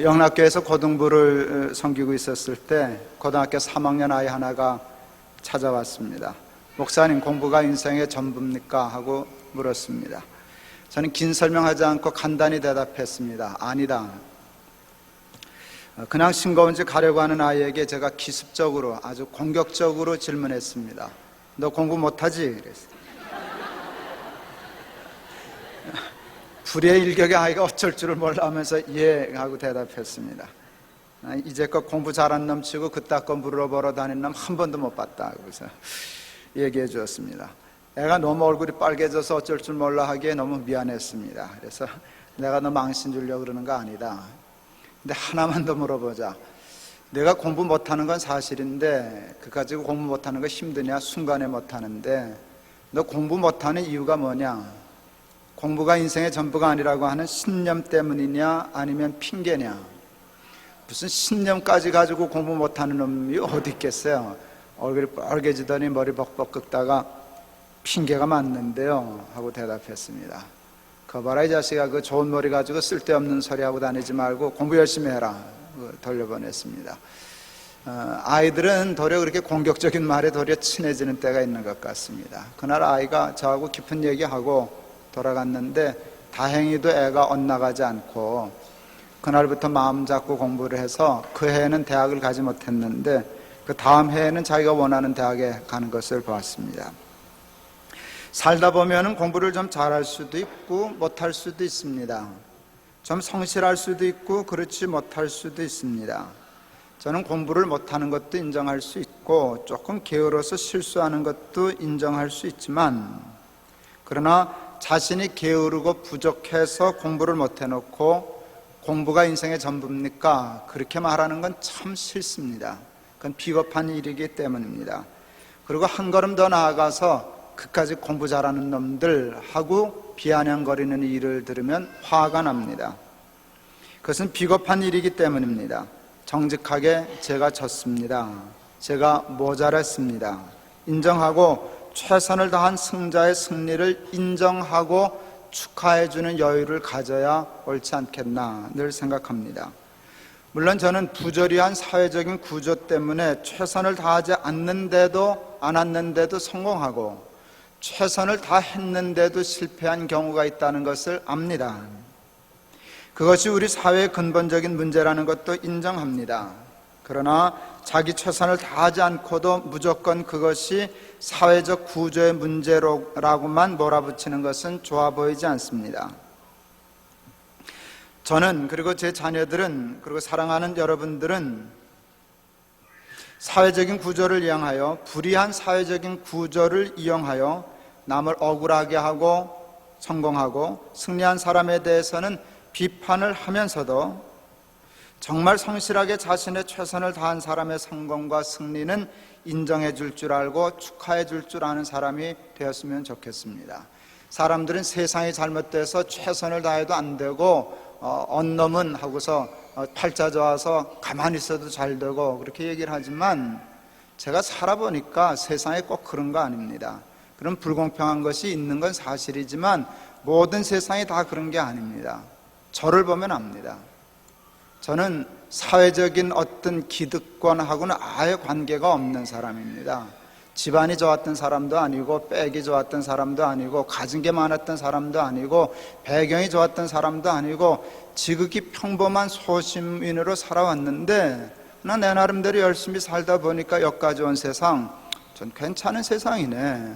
영락교에서 고등부를 섬기고 있었을 때 고등학교 3학년 아이 하나가 찾아왔습니다. 목사님, 공부가 인생의 전부입니까? 하고 물었습니다. 저는 긴 설명하지 않고 간단히 대답했습니다. 아니다. 그냥 싱거운 집 가려고 하는 아이에게 제가 기습적으로, 아주 공격적으로 질문했습니다. 너 공부 못하지? 그랬어요. 불의 일격에 아이가 어쩔 줄을 몰라 하면서 예 하고 대답했습니다. 이제껏 공부 잘한 놈 치고 그따 거 물어보러 다니는 놈 한 번도 못 봤다. 그래서 얘기해 주었습니다. 애가 너무 얼굴이 빨개져서 어쩔 줄 몰라 하기에 너무 미안했습니다. 그래서 내가 너 망신 주려고 그러는 거 아니다. 근데 하나만 더 물어보자. 내가 공부 못하는 건 사실인데 그거 가지고 공부 못하는 거 힘드냐? 순간에 못하는데 너 공부 못하는 이유가 뭐냐? 공부가 인생의 전부가 아니라고 하는 신념 때문이냐 아니면 핑계냐? 무슨 신념까지 가지고 공부 못하는 놈이 어디 있겠어요? 얼굴이 빨개지더니 머리 벅벅 긁다가 핑계가 맞는데요 하고 대답했습니다. 거봐라 이 자식아, 그 좋은 머리 가지고 쓸데없는 소리 하고 다니지 말고 공부 열심히 해라. 돌려보냈습니다. 아이들은 도리어 그렇게 공격적인 말에 도리어 친해지는 때가 있는 것 같습니다. 그날 아이가 저하고 깊은 얘기하고 돌아갔는데 다행히도 애가 엇나가지 않고 그날부터 마음 잡고 공부를 해서 그 해에는 대학을 가지 못했는데 그 다음 해에는 자기가 원하는 대학에 가는 것을 보았습니다. 살다 보면 공부를 좀 잘할 수도 있고 못할 수도 있습니다. 좀 성실할 수도 있고 그렇지 못할 수도 있습니다. 저는 공부를 못하는 것도 인정할 수 있고 조금 게으러서 실수하는 것도 인정할 수 있지만, 그러나 자신이 게으르고 부족해서 공부를 못해놓고 공부가 인생의 전부입니까? 그렇게 말하는 건 참 싫습니다. 그건 비겁한 일이기 때문입니다. 그리고 한 걸음 더 나아가서 그까지 공부 잘하는 놈들 하고 비아냥거리는 일을 들으면 화가 납니다. 그것은 비겁한 일이기 때문입니다. 정직하게 제가 졌습니다. 제가 모자랐습니다. 인정하고 최선을 다한 승자의 승리를 인정하고 축하해주는 여유를 가져야 옳지 않겠나 늘 생각합니다. 물론 저는 부조리한 사회적인 구조 때문에 최선을 다하지 않았는데도 성공하고 최선을 다했는데도 실패한 경우가 있다는 것을 압니다. 그것이 우리 사회의 근본적인 문제라는 것도 인정합니다. 그러나 자기 최선을 다하지 않고도 무조건 그것이 사회적 구조의 문제라고만 몰아붙이는 것은 좋아 보이지 않습니다. 저는, 그리고 제 자녀들은, 그리고 사랑하는 여러분들은 사회적인 구조를 이용하여, 불이한 사회적인 구조를 이용하여 남을 억울하게 하고 성공하고 승리한 사람에 대해서는 비판을 하면서도 정말 성실하게 자신의 최선을 다한 사람의 성공과 승리는 인정해 줄 줄 알고 축하해 줄 줄 아는 사람이 되었으면 좋겠습니다. 사람들은 세상이 잘못돼서 최선을 다해도 안 되고 언놈은 하고서 팔자 좋아서 가만히 있어도 잘 되고 그렇게 얘기를 하지만, 제가 살아보니까 세상에 꼭 그런 거 아닙니다. 그런 불공평한 것이 있는 건 사실이지만 모든 세상이 다 그런 게 아닙니다. 저를 보면 압니다. 저는 사회적인 어떤 기득권하고는 아예 관계가 없는 사람입니다. 집안이 좋았던 사람도 아니고 빽이 좋았던 사람도 아니고 가진 게 많았던 사람도 아니고 배경이 좋았던 사람도 아니고 지극히 평범한 소시민으로 살아왔는데, 나 내 나름대로 열심히 살다 보니까 여기까지 온 세상 전 괜찮은 세상이네.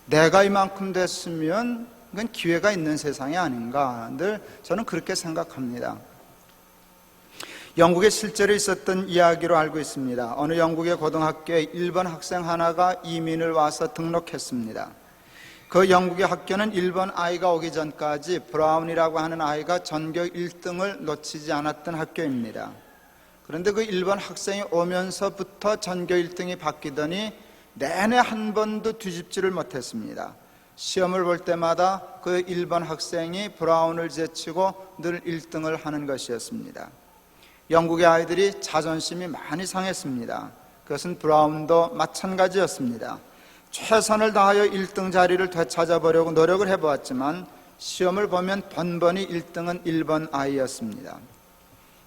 내가 이만큼 됐으면 이건 기회가 있는 세상이 아닌가, 늘 저는 그렇게 생각합니다. 영국에 실제로 있었던 이야기로 알고 있습니다. 어느 영국의 고등학교에 일본 학생 하나가 이민을 와서 등록했습니다. 그 영국의 학교는 일본 아이가 오기 전까지 브라운이라고 하는 아이가 전교 1등을 놓치지 않았던 학교입니다. 그런데 그 일본 학생이 오면서부터 전교 1등이 바뀌더니 내내 한 번도 뒤집지를 못했습니다. 시험을 볼 때마다 그 일본 학생이 브라운을 제치고 늘 1등을 하는 것이었습니다. 영국의 아이들이 자존심이 많이 상했습니다. 그것은 브라운도 마찬가지였습니다. 최선을 다하여 1등 자리를 되찾아보려고 노력을 해보았지만 시험을 보면 번번이 1등은 일본 아이였습니다.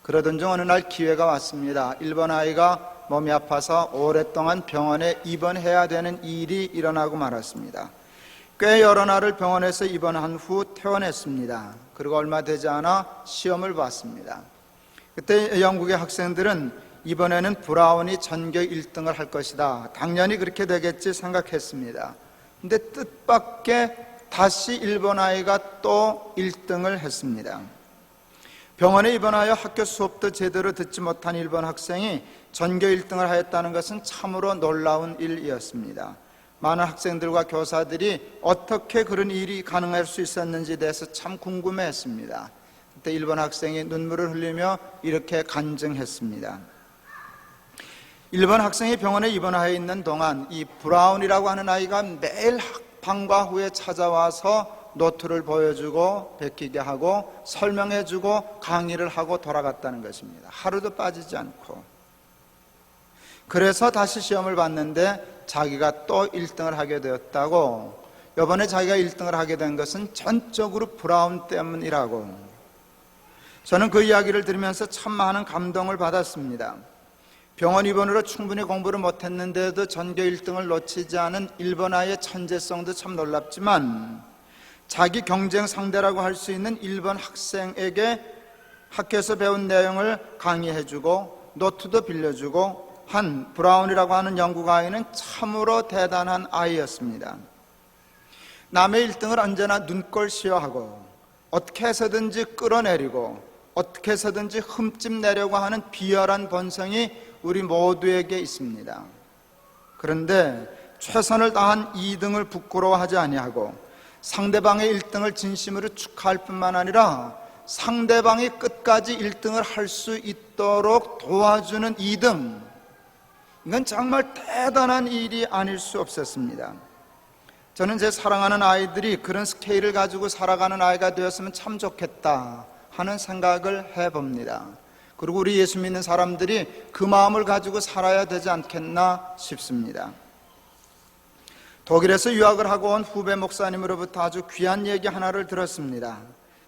그러던 중 어느 날 기회가 왔습니다. 일본 아이가 몸이 아파서 오랫동안 병원에 입원해야 되는 일이 일어나고 말았습니다. 꽤 여러 날을 병원에서 입원한 후 퇴원했습니다. 그리고 얼마 되지 않아 시험을 봤습니다. 그때 영국의 학생들은 이번에는 브라운이 전교 1등을 할 것이다, 당연히 그렇게 되겠지 생각했습니다. 근데 뜻밖의 다시 일본 아이가 또 1등을 했습니다. 병원에 입원하여 학교 수업도 제대로 듣지 못한 일본 학생이 전교 1등을 하였다는 것은 참으로 놀라운 일이었습니다. 많은 학생들과 교사들이 어떻게 그런 일이 가능할 수 있었는지에 대해서 참 궁금해했습니다. 그때 일본 학생이 눈물을 흘리며 이렇게 간증했습니다. 일본 학생이 병원에 입원하여 있는 동안 이 브라운이라고 하는 아이가 매일 방과 후에 찾아와서 노트를 보여주고 베끼게 하고 설명해주고 강의를 하고 돌아갔다는 것입니다. 하루도 빠지지 않고. 그래서 다시 시험을 봤는데 자기가 또 1등을 하게 되었다고, 이번에 자기가 1등을 하게 된 것은 전적으로 브라운 때문이라고. 저는 그 이야기를 들으면서 참 많은 감동을 받았습니다. 병원 입원으로 충분히 공부를 못했는데도 전교 1등을 놓치지 않은 일본 아이의 천재성도 참 놀랍지만, 자기 경쟁 상대라고 할 수 있는 일본 학생에게 학교에서 배운 내용을 강의해주고 노트도 빌려주고 한 브라운이라고 하는 영국 아이는 참으로 대단한 아이였습니다. 남의 1등을 언제나 눈꼴시어하고 어떻게 해서든지 끌어내리고 어떻게 해서든지 흠집내려고 하는 비열한 본성이 우리 모두에게 있습니다. 그런데 최선을 다한 2등을 부끄러워하지 아니하고 상대방의 1등을 진심으로 축하할 뿐만 아니라 상대방이 끝까지 1등을 할 수 있도록 도와주는 2등, 이건 정말 대단한 일이 아닐 수 없었습니다. 저는 제 사랑하는 아이들이 그런 스케일을 가지고 살아가는 아이가 되었으면 참 좋겠다 하는 생각을 해봅니다. 그리고 우리 예수 믿는 사람들이 그 마음을 가지고 살아야 되지 않겠나 싶습니다. 독일에서 유학을 하고 온 후배 목사님으로부터 아주 귀한 얘기 하나를 들었습니다.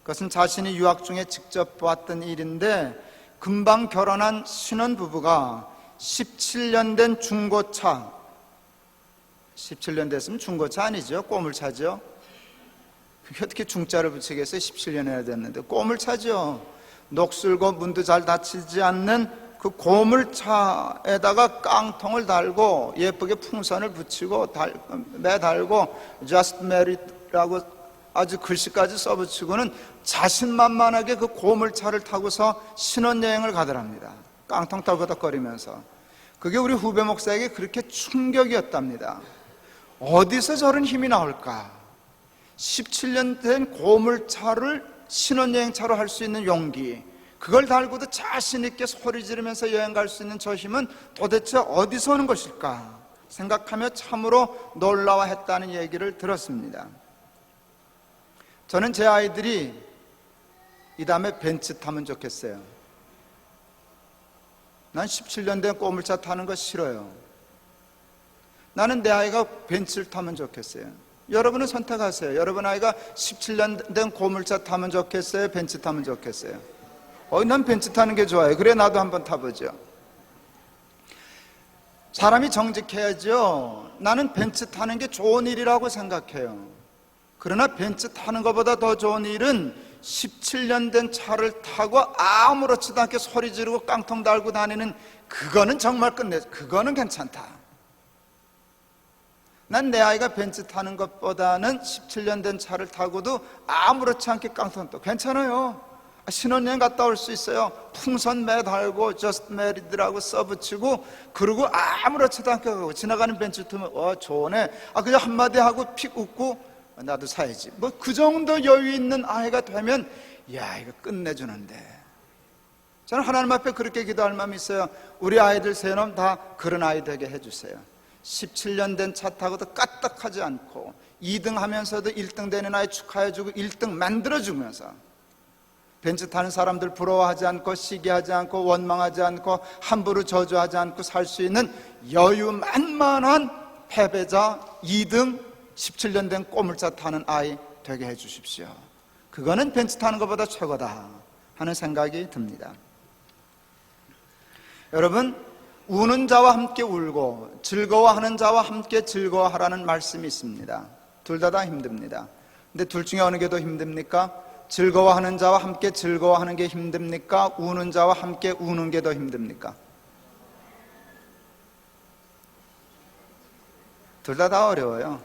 그것은 자신이 유학 중에 직접 보았던 일인데, 금방 결혼한 신혼부부가 17년 된 중고차, 17년 됐으면 중고차 아니죠? 꼬물차죠? 그게 어떻게 중자를 붙이겠어요? 17년 해야 됐는데 꼬물차죠. 녹슬고 문도 잘 닫히지 않는 그 고물차에다가 깡통을 달고 예쁘게 풍선을 붙이고 매달고 Just Married라고 아주 글씨까지 써붙이고는 자신만만하게 그 고물차를 타고서 신혼여행을 가더랍니다. 깡통 떨거덕거리면서. 그게 우리 후배 목사에게 그렇게 충격이었답니다. 어디서 저런 힘이 나올까? 17년 된 고물차를 신혼여행차로 할 수 있는 용기, 그걸 달고도 자신 있게 소리 지르면서 여행 갈 수 있는 저 힘은 도대체 어디서 오는 것일까 생각하며 참으로 놀라워했다는 얘기를 들었습니다. 저는 제 아이들이 이 다음에 벤츠 타면 좋겠어요. 난 17년 된 꼬물차 타는 거 싫어요. 나는 내 아이가 벤츠를 타면 좋겠어요. 여러분은 선택하세요. 여러분 아이가 17년 된 고물차 타면 좋겠어요? 벤츠 타면 좋겠어요? 난 벤츠 타는 게 좋아요. 그래, 나도 한번 타보죠. 사람이 정직해야죠. 나는 벤츠 타는 게 좋은 일이라고 생각해요. 그러나 벤츠 타는 것보다 더 좋은 일은 17년 된 차를 타고 아무렇지도 않게 소리 지르고 깡통 달고 다니는, 그거는 정말 그거는 괜찮다. 난 내 아이가 벤츠 타는 것보다는 17년 된 차를 타고도 아무렇지 않게 깡통도 괜찮아요. 신혼여행 갔다 올 수 있어요. 풍선 매달고 Just Married라고 써붙이고, 그리고 아무렇지도 않게 가고 지나가는 벤츠 타면 좋네, 그냥 한마디 하고 픽 웃고 나도 사야지, 뭐 그 정도 여유 있는 아이가 되면 야, 이거 끝내주는데. 저는 하나님 앞에 그렇게 기도할 마음이 있어요. 우리 아이들 세 놈 다 그런 아이 되게 해주세요. 17년 된 차 타고도 까딱하지 않고 2등 하면서도 1등 되는 아이 축하해주고 1등 만들어주면서, 벤츠 타는 사람들 부러워하지 않고 시기하지 않고 원망하지 않고 함부로 저주하지 않고 살 수 있는 여유만만한 패배자 2등 17년 된 꼬물차 타는 아이 되게 해주십시오. 그거는 벤츠 타는 것보다 최고다 하는 생각이 듭니다. 여러분, 우는 자와 함께 울고 즐거워하는 자와 함께 즐거워하라는 말씀이 있습니다. 둘 다 힘듭니다. 근데 둘 중에 어느 게 더 힘듭니까? 즐거워하는 자와 함께 즐거워하는 게 힘듭니까? 우는 자와 함께 우는 게 더 힘듭니까? 둘 다 어려워요.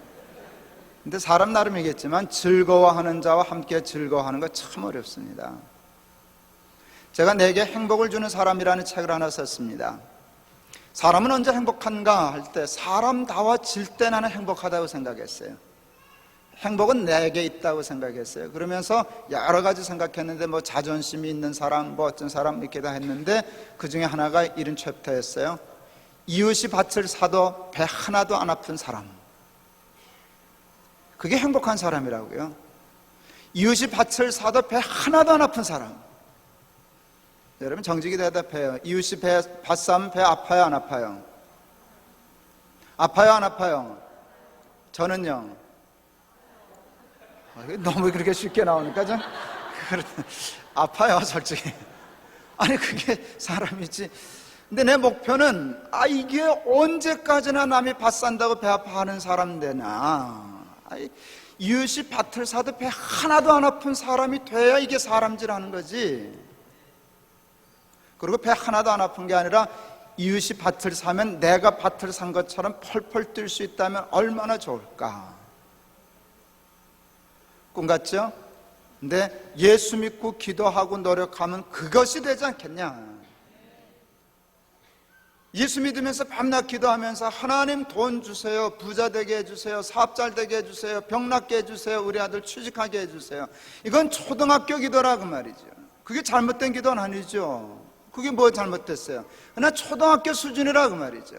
근데 사람 나름이겠지만 즐거워하는 자와 함께 즐거워하는 거 참 어렵습니다. 제가 내게 행복을 주는 사람이라는 책을 하나 썼습니다. 사람은 언제 행복한가 할 때 사람다워질 때 나는 행복하다고 생각했어요. 행복은 내게 있다고 생각했어요. 그러면서 여러 가지 생각했는데 뭐 자존심이 있는 사람, 뭐 어떤 사람 이렇게 다 했는데 그 중에 하나가 이런 챕터였어요. 이웃이 밭을 사도 배 하나도 안 아픈 사람. 그게 행복한 사람이라고요. 이웃이 밭을 사도 배 하나도 안 아픈 사람. 여러분 정직히 대답해요. 이웃이 밭 사면 배 아파요, 안 아파요? 아파요, 안 아파요? 저는요. 너무 그렇게 쉽게 나오니까 좀 아파요, 솔직히. 아니 그게 사람이지. 근데 내 목표는 이게 언제까지나 남이 밭 산다고 배 아파하는 사람 되나. 이웃이 밭을 사도 배 하나도 안 아픈 사람이 돼야 이게 사람질하는 거지. 그리고 배 하나도 안 아픈 게 아니라 이웃이 밭을 사면 내가 밭을 산 것처럼 펄펄 뛸 수 있다면 얼마나 좋을까. 꿈 같죠? 근데 예수 믿고 기도하고 노력하면 그것이 되지 않겠냐. 예수 믿으면서 밤낮 기도하면서 하나님 돈 주세요, 부자 되게 해주세요, 사업 잘 되게 해주세요, 병 낫게 해주세요, 우리 아들 취직하게 해주세요. 이건 초등학교 기도라고 말이죠. 그게 잘못된 기도는 아니죠. 그게 뭐 잘못됐어요? 그러나 초등학교 수준이라고 말이죠.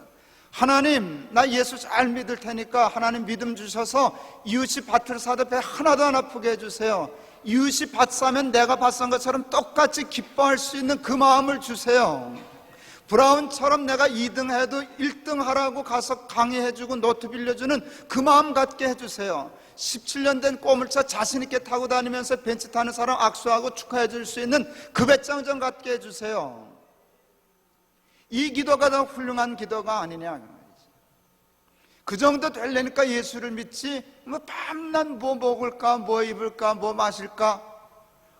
하나님, 나 예수 잘 믿을 테니까 하나님 믿음 주셔서 이웃이 밭을 사도 배 하나도 안 아프게 해주세요. 이웃이 밭 사면 내가 밭 산 것처럼 똑같이 기뻐할 수 있는 그 마음을 주세요. 브라운처럼 내가 2등 해도 1등 하라고 가서 강의해주고 노트 빌려주는 그 마음 갖게 해주세요. 17년 된 꼬물차 자신있게 타고 다니면서 벤츠 타는 사람 악수하고 축하해 줄 수 있는 그 배짱 좀 갖게 해주세요. 이 기도가 더 훌륭한 기도가 아니냐. 그 정도 되려니까 예수를 믿지 뭐 밤낮 뭐 먹을까 뭐 입을까 뭐 마실까.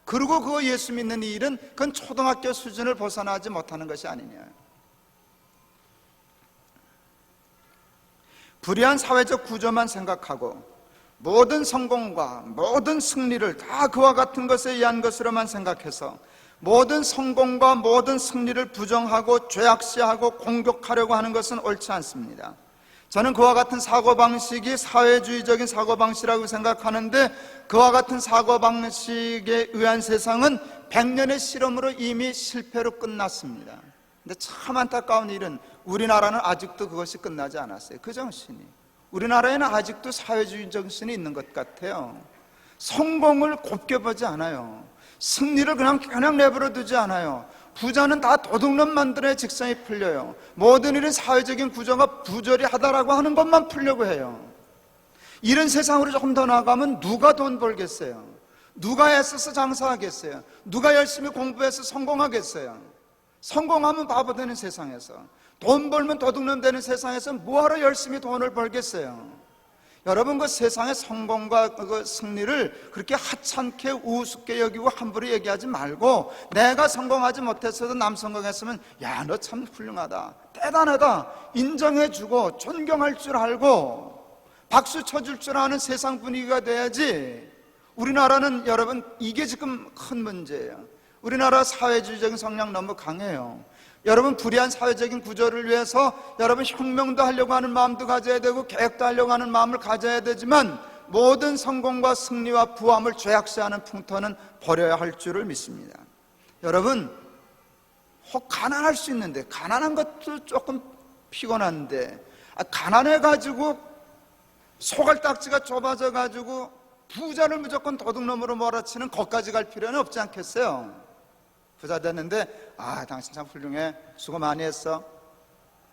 그리고 그거 예수 믿는 이 일은 그건 초등학교 수준을 벗어나지 못하는 것이 아니냐. 불의한 사회적 구조만 생각하고 모든 성공과 모든 승리를 다 그와 같은 것에 의한 것으로만 생각해서 모든 성공과 모든 승리를 부정하고 죄악시하고 공격하려고 하는 것은 옳지 않습니다. 저는 그와 같은 사고방식이 사회주의적인 사고방식이라고 생각하는데 그와 같은 사고방식에 의한 세상은 100년의 실험으로 이미 실패로 끝났습니다. 근데 참 안타까운 일은 우리나라는 아직도 그것이 끝나지 않았어요. 그 정신이. 우리나라에는 아직도 사회주의 정신이 있는 것 같아요. 성공을 곱게 보지 않아요. 승리를 그냥 내버려 두지 않아요. 부자는 다 도둑놈 만들어야 직성이 풀려요. 모든 일은 사회적인 구조가 부조리하다라고 하는 것만 풀려고 해요. 이런 세상으로 조금 더 나아가면 누가 돈 벌겠어요? 누가 애써서 장사하겠어요? 누가 열심히 공부해서 성공하겠어요? 성공하면 바보 되는 세상에서, 돈 벌면 도둑놈 되는 세상에서 뭐하러 열심히 돈을 벌겠어요? 여러분, 그 세상의 성공과 그 승리를 그렇게 하찮게 우습게 여기고 함부로 얘기하지 말고, 내가 성공하지 못했어도 남 성공했으면 야, 너 참 훌륭하다, 대단하다 인정해주고 존경할 줄 알고 박수 쳐줄 줄 아는 세상 분위기가 돼야지. 우리나라는 여러분 이게 지금 큰 문제예요. 우리나라 사회주의적인 성향 너무 강해요. 여러분, 불의한 사회적인 구조를 위해서 여러분 혁명도 하려고 하는 마음도 가져야 되고 개혁도 하려고 하는 마음을 가져야 되지만 모든 성공과 승리와 부함을 죄악시하는 풍토는 버려야 할 줄을 믿습니다. 여러분, 혹 가난할 수 있는데, 가난한 것도 조금 피곤한데, 가난해가지고 소갈딱지가 좁아져 가지고 부자를 무조건 도둑놈으로 몰아치는 것까지 갈 필요는 없지 않겠어요? 부자 됐는데 당신 참 훌륭해, 수고 많이 했어,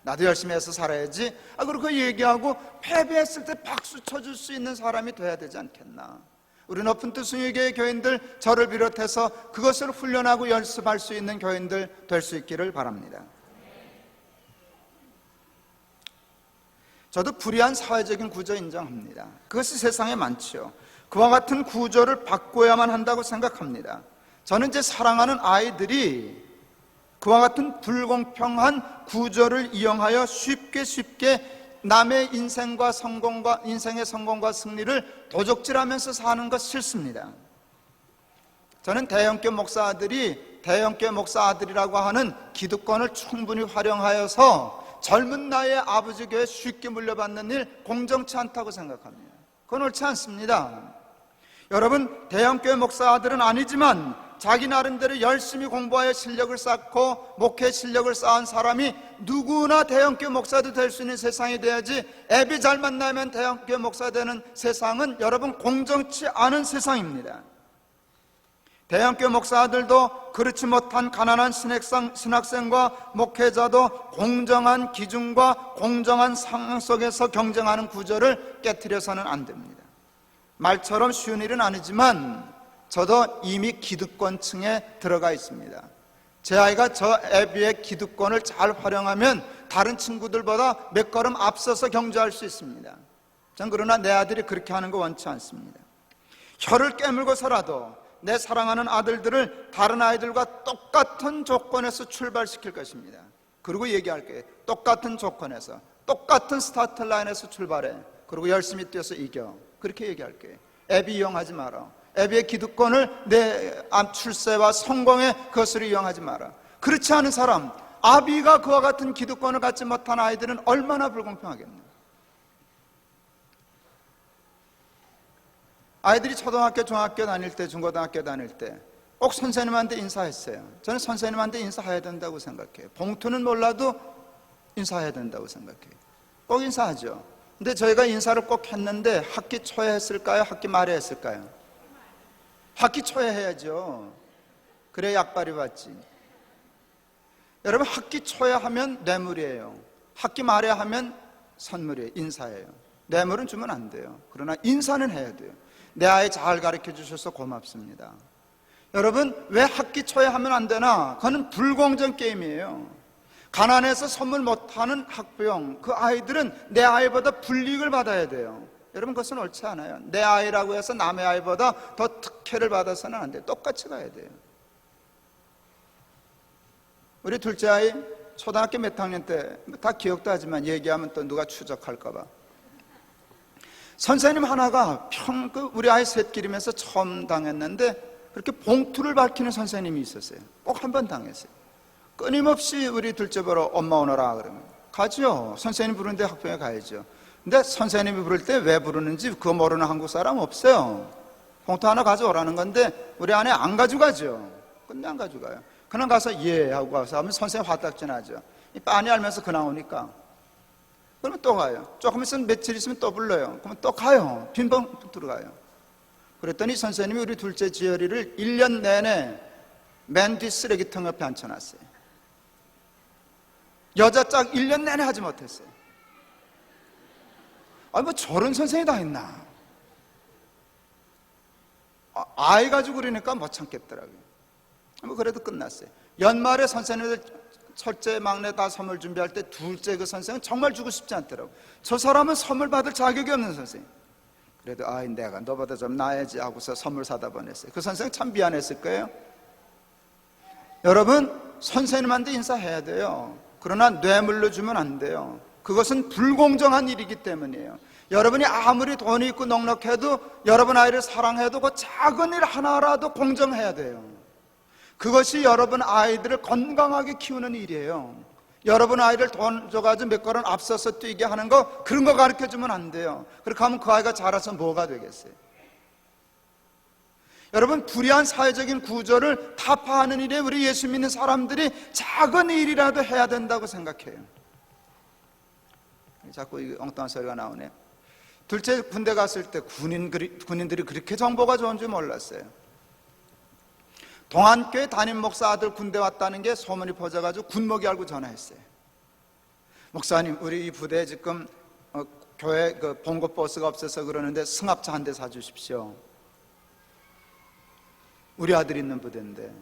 나도 열심히 해서 살아야지, 그렇게 얘기하고 패배했을 때 박수 쳐줄 수 있는 사람이 돼야 되지 않겠나. 우리 높은 뜻 순위교회 교인들, 저를 비롯해서 그것을 훈련하고 연습할 수 있는 교인들 될 수 있기를 바랍니다. 저도 불의한 사회적인 구조 인정합니다. 그것이 세상에 많지요. 그와 같은 구조를 바꿔야만 한다고 생각합니다. 저는 제 사랑하는 아이들이 그와 같은 불공평한 구조를 이용하여 쉽게 남의 인생의 성공과 승리를 도적질하면서 사는 것 싫습니다. 저는 대형교 목사 아들이라고 하는 기득권을 충분히 활용하여서 젊은 나이에 아버지 교회에 쉽게 물려받는 일 공정치 않다고 생각합니다. 그건 옳지 않습니다. 여러분, 대형교회 목사 아들은 아니지만 자기 나름대로 열심히 공부하여 실력을 쌓고 목회 실력을 쌓은 사람이 누구나 대형교회 목사도 될 수 있는 세상이 돼야지, 애비 잘 만나면 대형교회 목사 되는 세상은 여러분 공정치 않은 세상입니다. 대형교회 목사들도 그렇지 못한 가난한 신학생과 목회자도 공정한 기준과 공정한 상황 속에서 경쟁하는 구조를 깨트려서는 안 됩니다. 말처럼 쉬운 일은 아니지만 저도 이미 기득권층에 들어가 있습니다. 제 아이가 저 애비의 기득권을 잘 활용하면 다른 친구들보다 몇 걸음 앞서서 경주할 수 있습니다. 전 그러나 내 아들이 그렇게 하는 거 원치 않습니다. 혀를 깨물고서라도 내 사랑하는 아들들을 다른 아이들과 똑같은 조건에서 출발시킬 것입니다. 그리고 얘기할 거예요. 똑같은 조건에서, 똑같은 스타트 라인에서 출발해. 그리고 열심히 뛰어서 이겨. 그렇게 얘기할 거예요. 애비 이용하지 마라. 애비의 기득권을 내 출세와 성공의 것으로 이용하지 마라. 그렇지 않은 사람, 아비가 그와 같은 기득권을 갖지 못한 아이들은 얼마나 불공평하겠나. 아이들이 초등학교, 중학교 다닐 때, 중고등학교 다닐 때 꼭 선생님한테 인사했어요. 저는 선생님한테 인사해야 된다고 생각해요. 봉투는 몰라도 인사해야 된다고 생각해요. 꼭 인사하죠. 근데 저희가 인사를 꼭 했는데 학기 초에 했을까요? 학기 말에 했을까요? 학기 초에 해야죠. 그래야 약발이 받지. 여러분, 학기 초에 하면 뇌물이에요. 학기 말에 하면 선물이에요. 인사예요. 뇌물은 주면 안 돼요. 그러나 인사는 해야 돼요. 내 아이 잘 가르쳐 주셔서 고맙습니다. 여러분, 왜 학기 초에 하면 안 되나? 그건 불공정 게임이에요. 가난해서 선물 못하는 학부형, 그 아이들은 내 아이보다 불이익을 받아야 돼요. 여러분, 그것은 옳지 않아요. 내 아이라고 해서 남의 아이보다 더 특혜를 받아서는 안 돼요. 똑같이 가야 돼요. 우리 둘째 아이 초등학교 몇 학년 때 다 기억도 하지만 얘기하면 또 누가 추적할까 봐, 선생님 하나가 우리 아이 셋 기르면서 처음 당했는데 그렇게 봉투를 밝히는 선생님이 있었어요. 꼭 한 번 당했어요. 끊임없이 우리 둘째 보러 엄마 오너라 그러면 가죠. 선생님 부르는데 학교에 가야죠. 근데 선생님이 부를 때 왜 부르는지 그거 모르는 한국 사람 없어요. 봉투 하나 가져오라는 건데 우리 아내 안 가져가죠. 근데 안 가져가요. 그냥 가서 예 하고 가서 하면 선생님 화딱지 나죠. 이 빤히 알면서 그 나오니까. 그러면 또 가요. 조금 있으면 며칠 있으면 또 불러요. 그러면 또 가요. 빈 봉투 들어가요. 그랬더니 선생님이 우리 둘째 지열이를 1년 내내 맨 뒤 쓰레기통 옆에 앉혀놨어요. 여자 짝 1년 내내 하지 못했어요. 아니 뭐 저런 선생이 다 있나. 아이 가지고 그러니까 못 참겠더라고요. 뭐 그래도 끝났어요. 연말에 선생님들 첫째 막내 다 선물 준비할 때 둘째 그 선생은 정말 주고 싶지 않더라고요. 저 사람은 선물 받을 자격이 없는 선생님. 그래도 아이 내가 너보다 좀 나아야지 하고서 선물 사다 보냈어요. 그 선생 참 미안했을 거예요. 여러분, 선생님한테 인사해야 돼요. 그러나 뇌물로 주면 안 돼요. 그것은 불공정한 일이기 때문이에요. 여러분이 아무리 돈이 있고 넉넉해도 여러분 아이를 사랑해도 그 작은 일 하나라도 공정해야 돼요. 그것이 여러분 아이들을 건강하게 키우는 일이에요. 여러분 아이를 돈 줘가지고 몇 걸음 앞서서 뛰게 하는 거, 그런 거 가르쳐주면 안 돼요. 그렇게 하면 그 아이가 자라서 뭐가 되겠어요? 여러분, 불의한 사회적인 구조를 타파하는 일에 우리 예수 믿는 사람들이 작은 일이라도 해야 된다고 생각해요. 자꾸 이 엉뚱한 소리가 나오네. 둘째 군대 갔을 때 군인들이 그렇게 정보가 좋은 줄 몰랐어요. 동안교회 담임 목사 아들 군대 왔다는 게 소문이 퍼져가지고 군목이 알고 전화했어요. 목사님, 우리 이 부대에 지금 교회 그 봉급버스가 없어서 그러는데 승합차 한 대 사주십시오. 우리 아들이 있는 부대인데.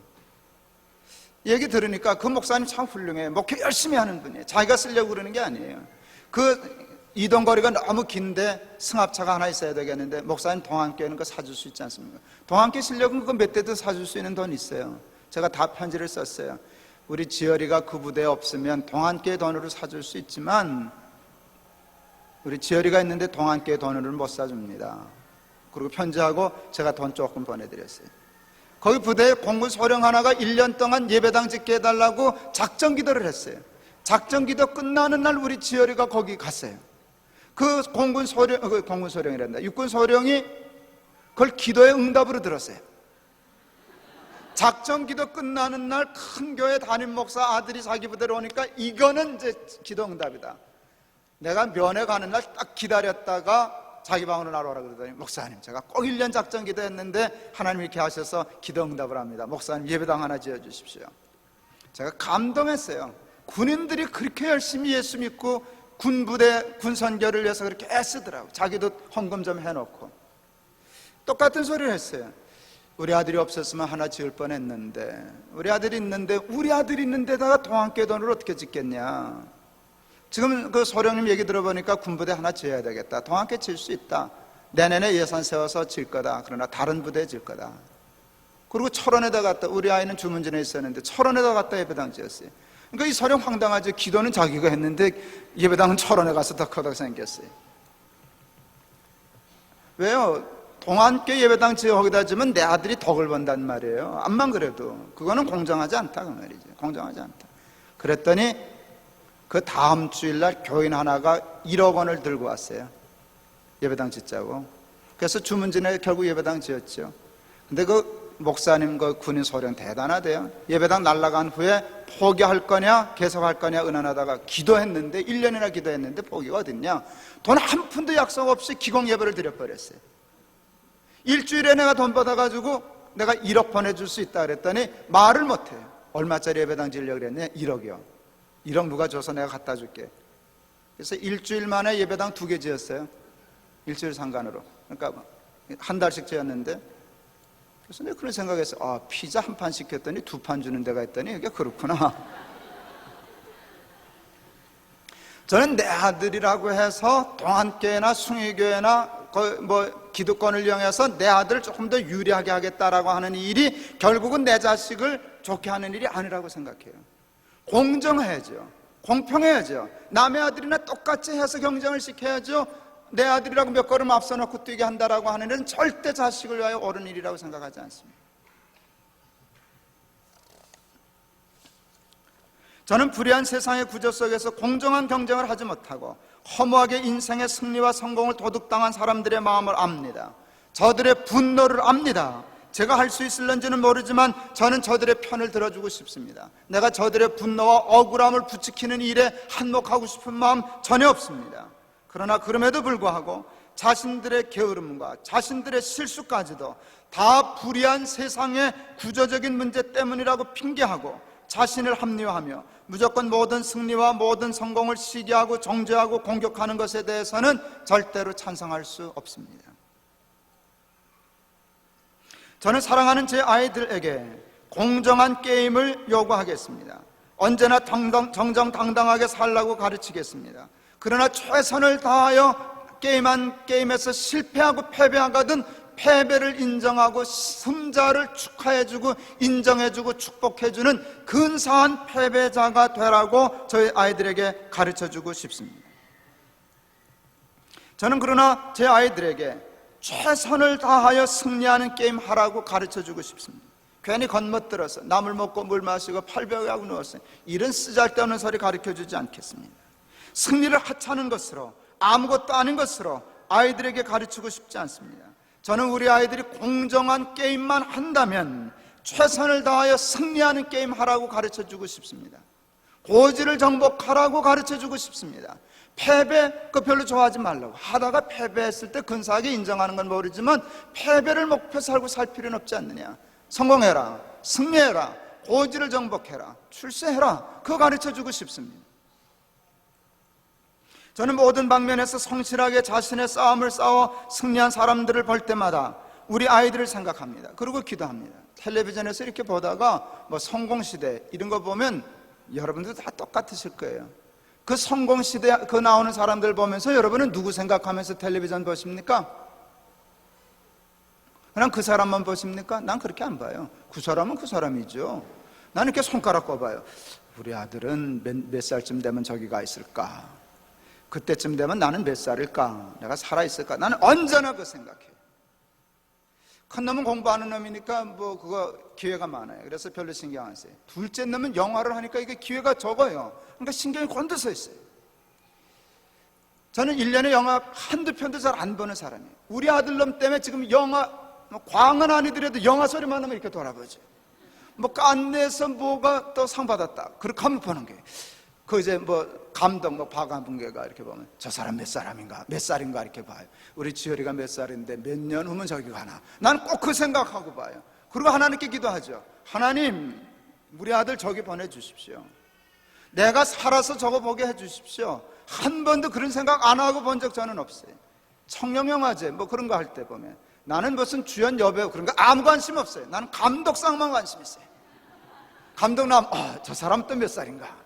얘기 들으니까 그 목사님 참 훌륭해요. 목회 열심히 하는 분이에요. 자기가 쓰려고 그러는 게 아니에요. 그 이동거리가 너무 긴데 승합차가 하나 있어야 되겠는데 목사님 동안교회는 그거 사줄 수 있지 않습니까? 동안교회 실력은 그거 몇 대도 사줄 수 있는 돈 있어요. 제가 다 편지를 썼어요. 우리 지열이가 그 부대에 없으면 동안교회 돈으로 사줄 수 있지만 우리 지열이가 있는데 동안교회 돈으로는 못 사줍니다. 그리고 편지하고 제가 돈 조금 보내드렸어요. 거기 부대에 공군 소령 하나가 1년 동안 예배당 짓게 해달라고 작전 기도를 했어요. 작전 기도 끝나는 날 우리 지열이가 거기 갔어요. 그 공군 소령이란다. 육군 소령이 그걸 기도의 응답으로 들었어요. 작전 기도 끝나는 날 큰 교회 담임 목사 아들이 자기 부대로 오니까 이거는 이제 기도 응답이다. 내가 면회 가는 날 딱 기다렸다가 자기 방으로 나오라 그러더니 목사님 제가 꼭 1년 작전 기도했는데 하나님 이렇게 하셔서 기도 응답을 합니다. 목사님 예배당 하나 지어주십시오. 제가 감동했어요. 군인들이 그렇게 열심히 예수 믿고 군부대 군선교를 위해서 그렇게 애쓰더라고. 자기도 헌금 좀 해놓고. 똑같은 소리를 했어요. 우리 아들이 없었으면 하나 지을 뻔했는데 우리 아들이 있는데다가 동안교회 돈을 어떻게 짓겠냐. 지금 그 소령님 얘기 들어보니까 군부대 하나 지어야 되겠다. 동안교회 질 수 있다. 내년에 예산 세워서 질 거다. 그러나 다른 부대에 질 거다. 그리고 철원에다 갔다, 우리 아이는 주문진에 있었는데 철원에다 갔다 예배당 지었어요. 그러니까 이 소령 황당하죠. 기도는 자기가 했는데 예배당은 철원에 가서 더 커다고 생겼어요. 왜요? 동안교회 예배당 지어 거기다 지면 내 아들이 덕을 본단 말이에요. 암만 그래도 그거는 공정하지 않다 그 말이죠. 공정하지 않다. 그랬더니 그 다음 주일날 교인 하나가 1억 원을 들고 왔어요. 예배당 짓자고. 그래서 주문진에 결국 예배당 지었죠. 근데 그 목사님 그 군인 소령 대단하대요. 예배당 날아간 후에 포기할 거냐 계속할 거냐 은하다가 기도했는데 1년이나 기도했는데 포기가 어딨냐. 돈 한 푼도 약속 없이 기공 예배를 드려버렸어요. 일주일에 내가 돈 받아가지고 내가 1억 보내줄 수 있다 그랬더니 말을 못해요. 얼마짜리 예배당 지으려고 그랬냐. 1억이요 1억 누가 줘서 내가 갖다 줄게. 그래서 일주일 만에 예배당 2개 지었어요. 일주일 상간으로. 그러니까 한 달씩 지었는데, 그래서 내가 그런 생각했어. 아, 피자 한 판 시켰더니 2판 주는 데가 있더니 이게 그렇구나. 저는 내 아들이라고 해서 동안교회나 숭의교회나 뭐 기득권을 이용해서 내 아들을 조금 더 유리하게 하겠다라고 하는 일이 결국은 내 자식을 좋게 하는 일이 아니라고 생각해요. 공정해야죠. 공평해야죠. 남의 아들이나 똑같이 해서 경쟁을 시켜야죠. 내 아들이라고 몇 걸음 앞서 놓고 뛰게 한다라고 하는 일은 절대 자식을 위하여 옳은 일이라고 생각하지 않습니다. 저는 불의한 세상의 구조 속에서 공정한 경쟁을 하지 못하고 허무하게 인생의 승리와 성공을 도둑당한 사람들의 마음을 압니다. 저들의 분노를 압니다. 제가 할 수 있을런지는 모르지만 저는 저들의 편을 들어주고 싶습니다. 내가 저들의 분노와 억울함을 부추기는 일에 한몫하고 싶은 마음 전혀 없습니다. 그러나 그럼에도 불구하고 자신들의 게으름과 자신들의 실수까지도 다 불의한 세상의 구조적인 문제 때문이라고 핑계하고 자신을 합리화하며 무조건 모든 승리와 모든 성공을 시기하고 정죄하고 공격하는 것에 대해서는 절대로 찬성할 수 없습니다. 저는 사랑하는 제 아이들에게 공정한 게임을 요구하겠습니다. 언제나 정정당당하게 살라고 가르치겠습니다. 그러나 최선을 다하여 게임에서 실패하고 패배하거든 패배를 인정하고 승자를 축하해주고 인정해주고 축복해주는 근사한 패배자가 되라고 저희 아이들에게 가르쳐주고 싶습니다. 저는 그러나 제 아이들에게 최선을 다하여 승리하는 게임 하라고 가르쳐주고 싶습니다. 괜히 겉멋들어서 나물 먹고 물 마시고 팔베개하고 누웠어요. 이런 쓰잘데없는 소리 가르쳐주지 않겠습니다. 승리를 하찮은 것으로 아무것도 아닌 것으로 아이들에게 가르치고 싶지 않습니다. 저는 우리 아이들이 공정한 게임만 한다면 최선을 다하여 승리하는 게임 하라고 가르쳐주고 싶습니다. 고지를 정복하라고 가르쳐주고 싶습니다. 패배 그거 별로 좋아하지 말라고. 하다가 패배했을 때 근사하게 인정하는 건 모르지만 패배를 목표 살고 살 필요는 없지 않느냐. 성공해라, 승리해라, 고지를 정복해라, 출세해라, 그거 가르쳐주고 싶습니다. 저는 모든 방면에서 성실하게 자신의 싸움을 싸워 승리한 사람들을 볼 때마다 우리 아이들을 생각합니다. 그리고 기도합니다. 텔레비전에서 이렇게 보다가 뭐 성공시대 이런 거 보면 여러분들 다 똑같으실 거예요. 그 성공시대 그 나오는 사람들 보면서 여러분은 누구 생각하면서 텔레비전 보십니까? 그냥 그 사람만 보십니까? 난 그렇게 안 봐요. 그 사람은 그 사람이죠. 나는 이렇게 손가락 꼽아요. 우리 아들은 몇 살쯤 되면 저기 가 있을까? 그때쯤 되면 나는 몇 살일까? 내가 살아있을까? 나는 언제나 그 생각해요. 큰 놈은 공부하는 놈이니까 뭐 그거 기회가 많아요. 그래서 별로 신경 안 써요. 둘째 놈은 영화를 하니까 이게 기회가 적어요. 그러니까 신경이 곤두서 있어요. 저는 1년에 영화 한두 편도 잘 안 보는 사람이에요. 우리 아들놈 때문에 지금 영화 광은 아니더라도 영화 소리만 하면 이렇게 돌아보죠. 뭐 깐내에서 뭐가 또 상 받았다. 그렇게 하면 보는 거예요. 그 이제 뭐 감독 뭐 박완봉계가 이렇게 보면 저 사람 몇 사람인가 몇 살인가 이렇게 봐요. 우리 지열이가 몇 살인데 몇 년 후면 저기 가나. 난 꼭 그 생각하고 봐요. 그리고 하나님께 기도하죠. 하나님, 우리 아들 저기 보내주십시오. 내가 살아서 저거 보게 해주십시오. 한 번도 그런 생각 안 하고 본 적 저는 없어요. 청룡영화제 뭐 그런 거 할 때 보면 나는 무슨 주연 여배우 그런 거 아무 관심 없어요. 나는 감독상만 관심 있어요. 감독 나오면 저 사람 또 몇 살인가.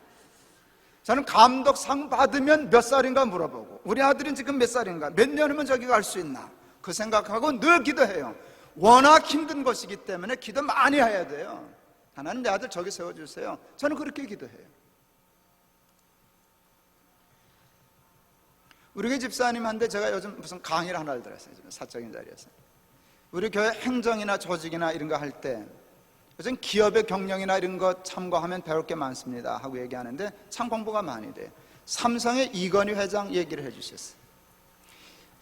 저는 감독상 받으면 몇 살인가 물어보고 우리 아들은 지금 몇 살인가, 몇 년이면 저기 갈 수 있나 그 생각하고 늘 기도해요. 워낙 힘든 것이기 때문에 기도 많이 해야 돼요. 하나님 내 아들 저기 세워주세요. 저는 그렇게 기도해요. 우리 교회 집사님한테 제가 요즘 무슨 강의를 하나를 들었어요. 사적인 자리에서 우리 교회 행정이나 조직이나 이런 거 할 때 요즘 기업의 경영이나 이런 거 참고하면 배울 게 많습니다 하고 얘기하는데 참 공부가 많이 돼요. 삼성의 이건희 회장 얘기를 해주셨어요.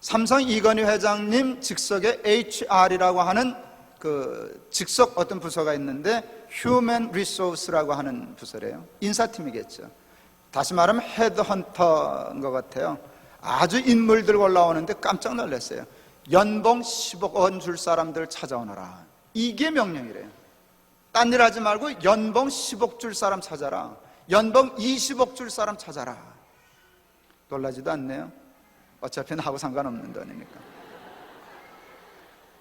삼성 이건희 회장님 직속에 HR이라고 하는 그 직속 어떤 부서가 있는데 Human Resource라고 하는 부서래요. 인사팀이겠죠. 다시 말하면 헤드헌터인 것 같아요. 아주 인물들 올라오는데 깜짝 놀랐어요. 연봉 10억 원 줄 사람들 찾아오너라. 이게 명령이래요. 딴 일 하지 말고 연봉 10억 줄 사람 찾아라. 연봉 20억 줄 사람 찾아라. 놀라지도 않네요. 어차피 나하고 상관없는 돈이니까.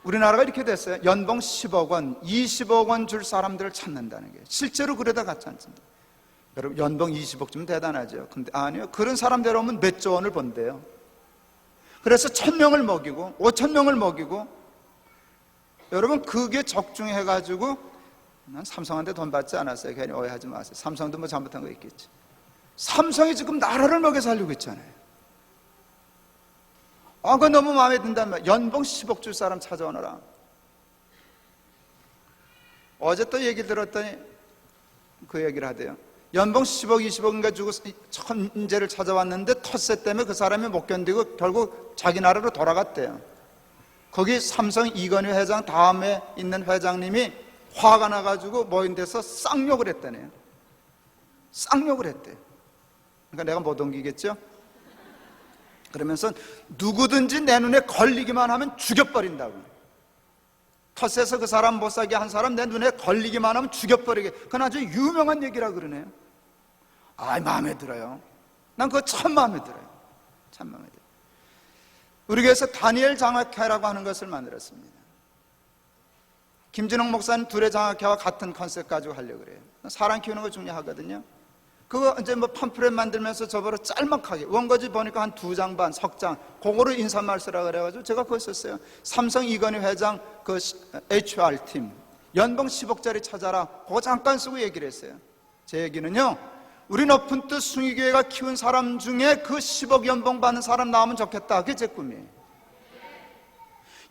우리나라가 이렇게 됐어요. 연봉 10억 원, 20억 원 줄 사람들을 찾는다는 게 실제로 그러다 같지 않습니다. 여러분 연봉 20억 좀 대단하죠. 근데 아니요, 그런 사람들 오면 몇 조 원을 번대요. 그래서 1000명을 먹이고 5000명을 먹이고, 여러분 그게 적중해가지고 난 삼성한테 돈 받지 않았어요. 괜히 오해하지 마세요. 삼성도 뭐 잘못한 거 있겠지. 삼성이 지금 나라를 먹여 살리고 있잖아요. 그거 너무 마음에 든다면 연봉 10억 줄 사람 찾아오너라. 어제 또 얘기 들었더니 그 얘기를 하대요. 연봉 10억 20억인가 주고 천재를 찾아왔는데 텃세 때문에 그 사람이 못 견디고 결국 자기 나라로 돌아갔대요. 거기 삼성 이건희 회장 다음에 있는 회장님이 화가 나가지고 모인 데서 쌍욕을 했다네요. 쌍욕을 했대요. 그러니까 내가 못 옮기겠죠? 그러면서 누구든지 내 눈에 걸리기만 하면 죽여버린다고. 텃세에서 그 사람 못 사게 한 사람 내 눈에 걸리기만 하면 죽여버리게. 그건 아주 유명한 얘기라 그러네요. 마음에 들어요. 난 그거 참 마음에 들어요. 참 마음에 들어요. 우리 교회에서 다니엘 장학회라고 하는 것을 만들었습니다. 김진홍 목사님 둘의 장학회와 같은 컨셉 가지고 하려고 그래요. 사람 키우는 거 중요하거든요. 그거 이제 뭐 팜플렛 만들면서 저보러 짤막하게 원고지 보니까 한 2장 반, 석장 그거를 인사말 쓰라 그래가지고 제가 그거 썼어요. 삼성 이건희 회장 그 HR팀 연봉 10억짜리 찾아라. 그거 잠깐 쓰고 얘기를 했어요. 제 얘기는요, 우리 높은 뜻 숭의교회가 키운 사람 중에 그 10억 연봉 받는 사람 나오면 좋겠다. 그게 제 꿈이에요.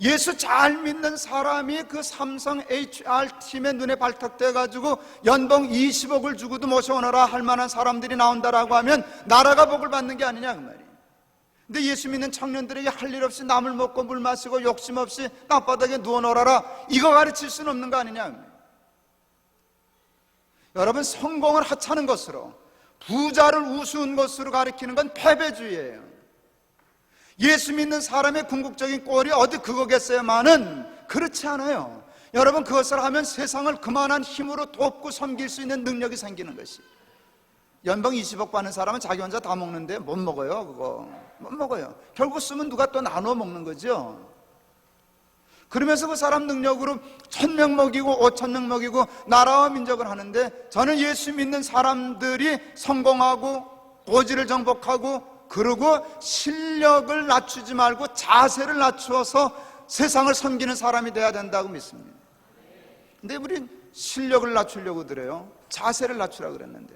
예수 잘 믿는 사람이 그 삼성 HR팀의 눈에 발탁돼가지고 연봉 20억을 주고도 모셔오너라 할 만한 사람들이 나온다라고 하면 나라가 복을 받는 게 아니냐 그 말이에요. 근데 예수 믿는 청년들에게 할 일 없이 남을 먹고 물 마시고 욕심 없이 땅바닥에 누워놀아라, 이거 가르칠 수는 없는 거 아니냐 그 말이에요. 여러분, 성공을 하찮은 것으로 부자를 우스운 것으로 가리키는 건 패배주의예요. 예수 믿는 사람의 궁극적인 꼴이 어디 그거겠어요만은 그렇지 않아요. 여러분, 그것을 하면 세상을 그만한 힘으로 돕고 섬길 수 있는 능력이 생기는 것이. 연봉 20억 받는 사람은 자기 혼자 다 먹는데 못 먹어요. 그거 못 먹어요. 결국 쓰면 누가 또 나눠 먹는 거죠. 그러면서 그 사람 능력으로 1000명 먹이고 5000명 먹이고 나라와 민족을 하는데, 저는 예수 믿는 사람들이 성공하고 고지를 정복하고, 그리고 실력을 낮추지 말고 자세를 낮추어서 세상을 섬기는 사람이 돼야 된다고 믿습니다. 근데 우린 실력을 낮추려고 그래요. 자세를 낮추라고 그랬는데.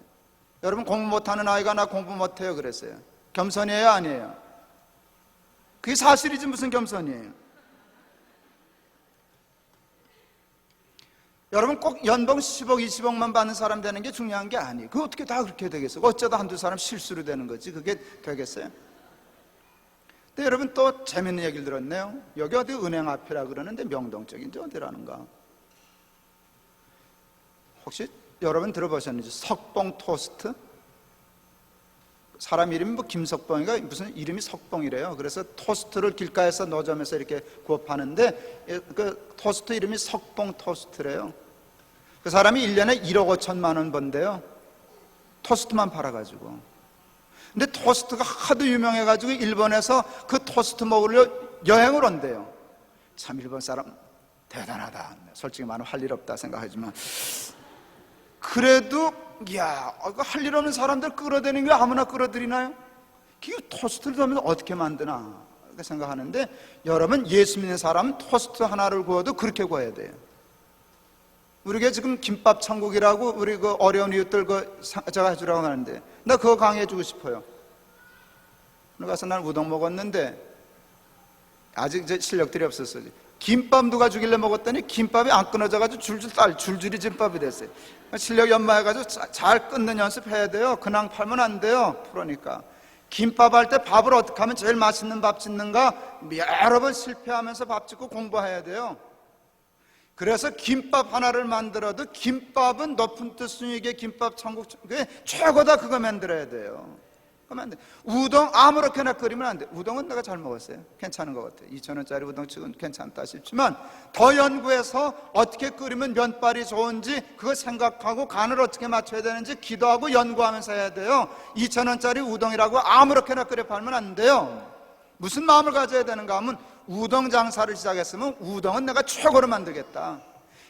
여러분, 공부 못하는 아이가 나 공부 못해요 그랬어요. 겸손이에요, 아니에요? 그게 사실이지 무슨 겸손이에요. 여러분, 꼭 연봉 10억 20억만 받는 사람 되는 게 중요한 게 아니에요. 그거 어떻게 다 그렇게 되겠어요? 어쩌다 한두 사람 실수로 되는 거지 그게 되겠어요? 근데 여러분, 또 재밌는 얘기를 들었네요. 여기 어디 은행 앞이라 그러는데 명동적인데 어디라는가? 혹시 여러분 들어보셨는지 석봉 토스트? 사람 이름이 뭐 김석봉이가 무슨 이름이 석봉이래요. 그래서 토스트를 길가에서 노점에서 이렇게 구워 파는데 그 토스트 이름이 석봉 토스트래요. 그 사람이 1년에 1억 5천만 원 번대요. 토스트만 팔아가지고. 근데 토스트가 하도 유명해가지고 일본에서 그 토스트 먹으려 여행을 온대요. 참 일본 사람 대단하다. 솔직히 말하면 할 일 없다 생각하지만, 그래도 할 일 없는 사람들 끌어들이는 게 아무나 끌어들이나요? 그 토스트를 하면 어떻게 만드나 생각하는데, 여러분, 예수 믿는 사람은 토스트 하나를 구워도 그렇게 구워야 돼요. 우리가 지금 김밥 천국이라고 우리 그 어려운 이웃들 제가 해주라고 하는데, 나 그거 강의해주고 싶어요. 가서 난 우동 먹었는데 아직 이제 실력들이 없었어요. 김밥 누가 주길래 먹었더니 김밥이 안 끊어져가지고 줄줄이 김밥이 됐어요. 실력 연마해가지고 잘 끊는 연습해야 돼요. 그냥 팔면 안 돼요. 프로니까. 김밥 할 때 밥을 어떻게 하면 제일 맛있는 밥 짓는가 여러 번 실패하면서 밥 짓고 공부해야 돼요. 그래서 김밥 하나를 만들어도 김밥은 높은 뜻 순위의 김밥 천국 그게 최고다. 그거 만들어야 돼요. 우동 아무렇게나 끓이면 안 돼. 우동은 내가 잘 먹었어요. 괜찮은 것 같아요. 2,000원짜리 우동 치고는 괜찮다 싶지만, 더 연구해서 어떻게 끓이면 면발이 좋은지 그거 생각하고 간을 어떻게 맞춰야 되는지 기도하고 연구하면서 해야 돼요. 2,000원짜리 우동이라고 아무렇게나 끓여 팔면 안 돼요. 무슨 마음을 가져야 되는가 하면, 우동 장사를 시작했으면 우동은 내가 최고로 만들겠다.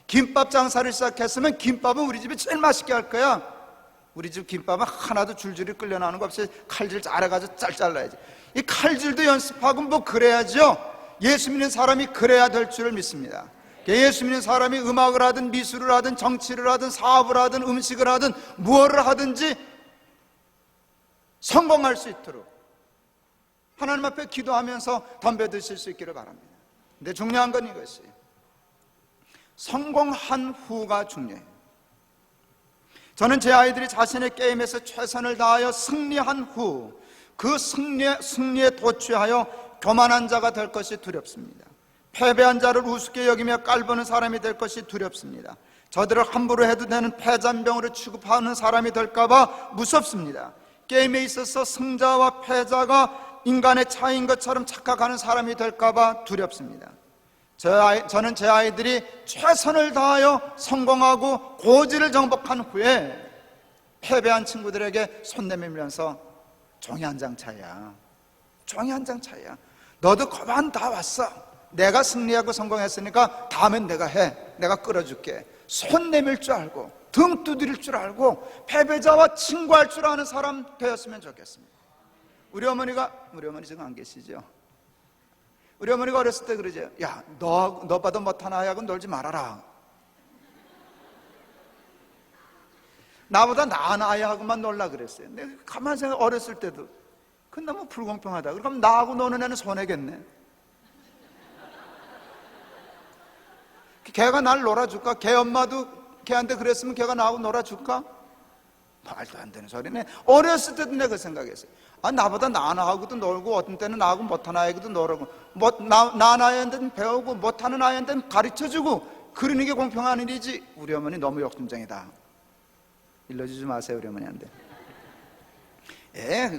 김밥 장사를 시작했으면 김밥은 우리 집이 제일 맛있게 할 거야. 우리 집 김밥은 하나도 줄줄이 끌려 나오는 거 없이 칼질 잘해가지고 잘라야지. 이 칼질도 연습하고 뭐 그래야죠. 예수 믿는 사람이 그래야 될 줄을 믿습니다. 예수 믿는 사람이 음악을 하든 미술을 하든 정치를 하든 사업을 하든 음식을 하든 무엇을 하든지 성공할 수 있도록 하나님 앞에 기도하면서 덤벼드실 수 있기를 바랍니다. 근데 중요한 건 이것이에요. 성공한 후가 중요해요. 저는 제 아이들이 자신의 게임에서 최선을 다하여 승리한 후 그 승리에 도취하여 교만한 자가 될 것이 두렵습니다. 패배한 자를 우습게 여기며 깔보는 사람이 될 것이 두렵습니다. 저들을 함부로 해도 되는 패잔병으로 취급하는 사람이 될까봐 무섭습니다. 게임에 있어서 승자와 패자가 인간의 차이인 것처럼 착각하는 사람이 될까봐 두렵습니다. 저는 제 아이들이 최선을 다하여 성공하고 고지를 정복한 후에 패배한 친구들에게 손 내밀면서 종이 한 장 차이야. 종이 한 장 차이야. 너도 그만 다 왔어. 내가 승리하고 성공했으니까 다음엔 내가 해. 내가 끌어줄게. 손 내밀 줄 알고 등 두드릴 줄 알고 패배자와 친구할 줄 아는 사람 되었으면 좋겠습니다. 우리 어머니 지금 안 계시죠? 우리 어머니가 어렸을 때 그러죠. 야, 너 봐도 못한 아이하고 놀지 말아라. 나보다 나은 아이하고만 놀라 그랬어요. 내가 가만히 생각 어렸을 때도 그건 너무 불공평하다. 그럼 나하고 노는 애는 손해겠네. 걔가 날 놀아줄까? 걔 엄마도 걔한테 그랬으면 걔가 나하고 놀아줄까? 말도 안 되는 소리네. 어렸을 때도 내가 그 생각했어요. 나보다 나은 아이하고도 놀고 어떤 때는 나하고 못한 아이하고도 놀고 나은 아이한테는 배우고 못하는 아이한테는 가르쳐주고 그러는 게 공평한 일이지. 우리 어머니 너무 욕심쟁이다. 일러주지 마세요 우리 어머니한테.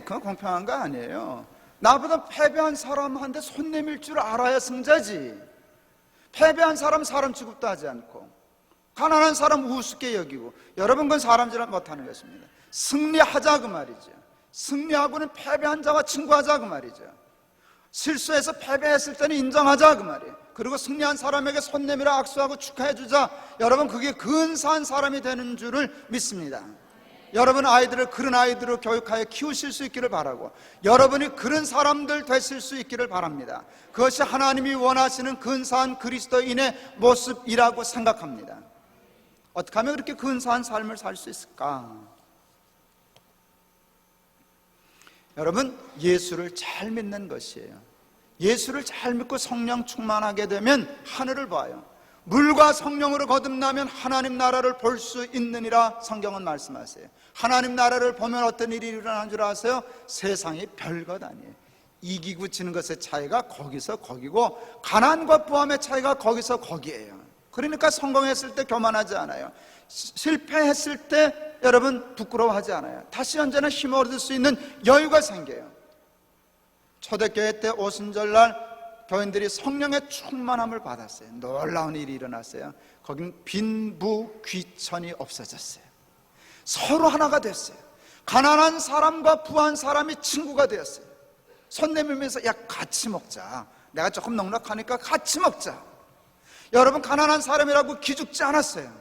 그건 공평한 거 아니에요. 나보다 패배한 사람한테 손 내밀 줄 알아야 승자지. 패배한 사람 취급도 하지 않고 가난한 사람 우습게 여기고, 여러분 그건 사람질 못하는 것입니다. 승리하자 그 말이죠. 승리하고는 패배한 자와 친구하자 그 말이죠. 실수해서 패배했을 때는 인정하자 그 말이에요. 그리고 승리한 사람에게 손 내밀어 악수하고 축하해주자. 여러분 그게 근사한 사람이 되는 줄을 믿습니다. 여러분 아이들을 그런 아이들로 교육하여 키우실 수 있기를 바라고, 여러분이 그런 사람들 되실 수 있기를 바랍니다. 그것이 하나님이 원하시는 근사한 그리스도인의 모습이라고 생각합니다. 어떻게 하면 그렇게 근사한 삶을 살 수 있을까? 여러분, 예수를 잘 믿는 것이에요. 예수를 잘 믿고 성령 충만하게 되면 하늘을 봐요. 물과 성령으로 거듭나면 하나님 나라를 볼 수 있느니라 성경은 말씀하세요. 하나님 나라를 보면 어떤 일이 일어나는 줄 아세요? 세상이 별것 아니에요. 이기고 지는 것의 차이가 거기서 거기고, 가난과 부함의 차이가 거기서 거기에요. 그러니까 성공했을 때 교만하지 않아요. 실패했을 때 여러분 부끄러워하지 않아요. 다시 언제나 힘을 얻을 수 있는 여유가 생겨요. 초대교회 때 오순절날 교인들이 성령의 충만함을 받았어요. 놀라운 일이 일어났어요. 거긴 빈부귀천이 없어졌어요. 서로 하나가 됐어요. 가난한 사람과 부한 사람이 친구가 되었어요. 손 내밀면서 야 같이 먹자, 내가 조금 넉넉하니까 같이 먹자. 여러분, 가난한 사람이라고 기죽지 않았어요.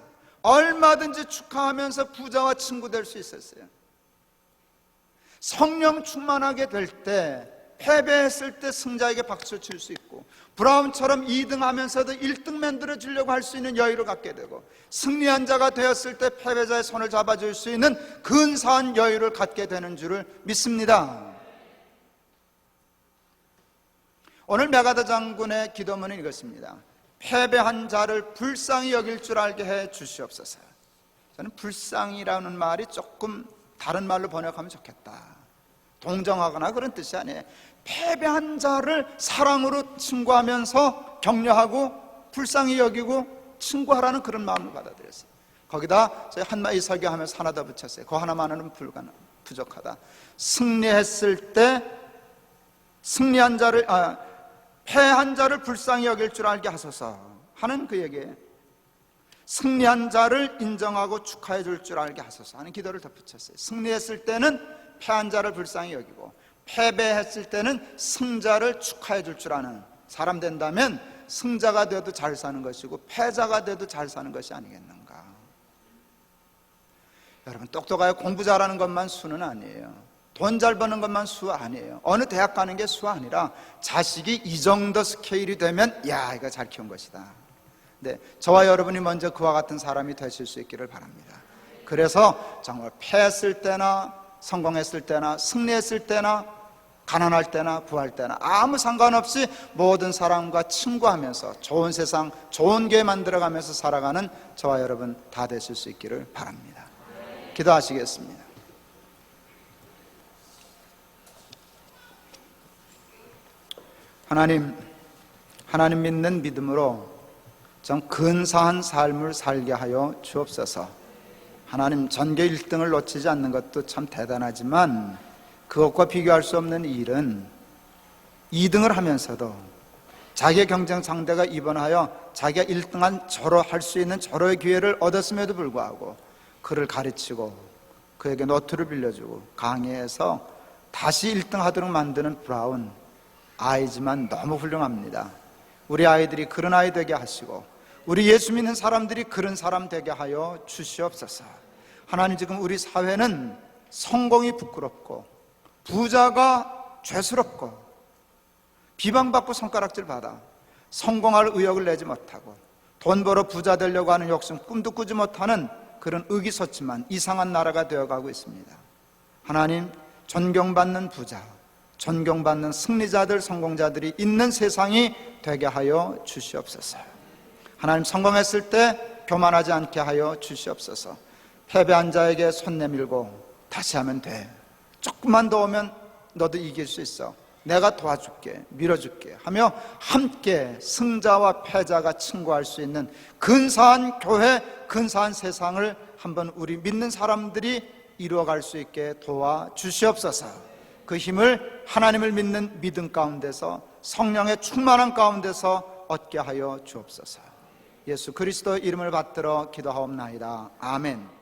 얼마든지 축하하면서 부자와 친구 될 수 있었어요. 성령 충만하게 될 때, 패배했을 때 승자에게 박수 칠 수 있고, 브라운처럼 2등 하면서도 1등 만들어 주려고 할 수 있는 여유를 갖게 되고, 승리한 자가 되었을 때 패배자의 손을 잡아줄 수 있는 근사한 여유를 갖게 되는 줄을 믿습니다. 오늘 메가다 장군의 기도문은 이것입니다. 패배한 자를 불쌍히 여길 줄 알게 해 주시옵소서. 저는 불쌍이라는 말이 조금 다른 말로 번역하면 좋겠다. 동정하거나 그런 뜻이 아니에요. 패배한 자를 사랑으로 친구하면서 격려하고 불쌍히 여기고 친구하라는 그런 마음을 받아들였어요. 거기다 저희 한마디 설교하면서 하나 더 붙였어요. 그 하나만으로는 부족하다. 승리했을 때 패한 자를 불쌍히 여길 줄 알게 하소서 하는 그 얘기예요. 승리한 자를 인정하고 축하해 줄 줄 알게 하소서 하는 기도를 덧붙였어요. 승리했을 때는 패한 자를 불쌍히 여기고, 패배했을 때는 승자를 축하해 줄 줄 아는 사람 된다면 승자가 돼도 잘 사는 것이고 패자가 돼도 잘 사는 것이 아니겠는가. 여러분, 똑똑하게 공부 잘하는 것만 수는 아니에요. 돈 잘 버는 것만 수 아니에요. 어느 대학 가는 게 수 아니라 자식이 이 정도 스케일이 되면 야, 이거 잘 키운 것이다. 네, 저와 여러분이 먼저 그와 같은 사람이 되실 수 있기를 바랍니다. 그래서 정말 패했을 때나 성공했을 때나 승리했을 때나 가난할 때나 부할 때나 아무 상관없이 모든 사람과 친구하면서 좋은 세상, 좋은 교회 만들어가면서 살아가는 저와 여러분 다 되실 수 있기를 바랍니다. 기도하시겠습니다. 하나님 믿는 믿음으로 좀 근사한 삶을 살게 하여 주옵소서. 하나님, 전교 1등을 놓치지 않는 것도 참 대단하지만 그것과 비교할 수 없는 일은 2등을 하면서도 자기의 경쟁 상대가 입원하여 자기가 1등한 절호할 수 있는 절호의 기회를 얻었음에도 불구하고 그를 가르치고 그에게 노트를 빌려주고 강의해서 다시 1등 하도록 만드는 브라운 아이지만 너무 훌륭합니다. 우리 아이들이 그런 아이 되게 하시고 우리 예수 믿는 사람들이 그런 사람 되게 하여 주시옵소서. 하나님, 지금 우리 사회는 성공이 부끄럽고 부자가 죄스럽고 비방받고 손가락질 받아 성공할 의욕을 내지 못하고 돈 벌어 부자 되려고 하는 욕심 꿈도 꾸지 못하는 그런 의기소침한 이상한 나라가 되어가고 있습니다. 하나님, 존경받는 부자, 존경받는 승리자들, 성공자들이 있는 세상이 되게 하여 주시옵소서. 하나님, 성공했을 때 교만하지 않게 하여 주시옵소서. 패배한 자에게 손 내밀고 다시 하면 돼, 조금만 더 오면 너도 이길 수 있어, 내가 도와줄게, 밀어줄게 하며 함께 승자와 패자가 친구할 수 있는 근사한 교회, 근사한 세상을 한번 우리 믿는 사람들이 이루어갈 수 있게 도와주시옵소서. 그 힘을 하나님을 믿는 믿음 가운데서 성령의 충만한 가운데서 얻게 하여 주옵소서. 예수 그리스도의 이름을 받들어 기도하옵나이다. 아멘.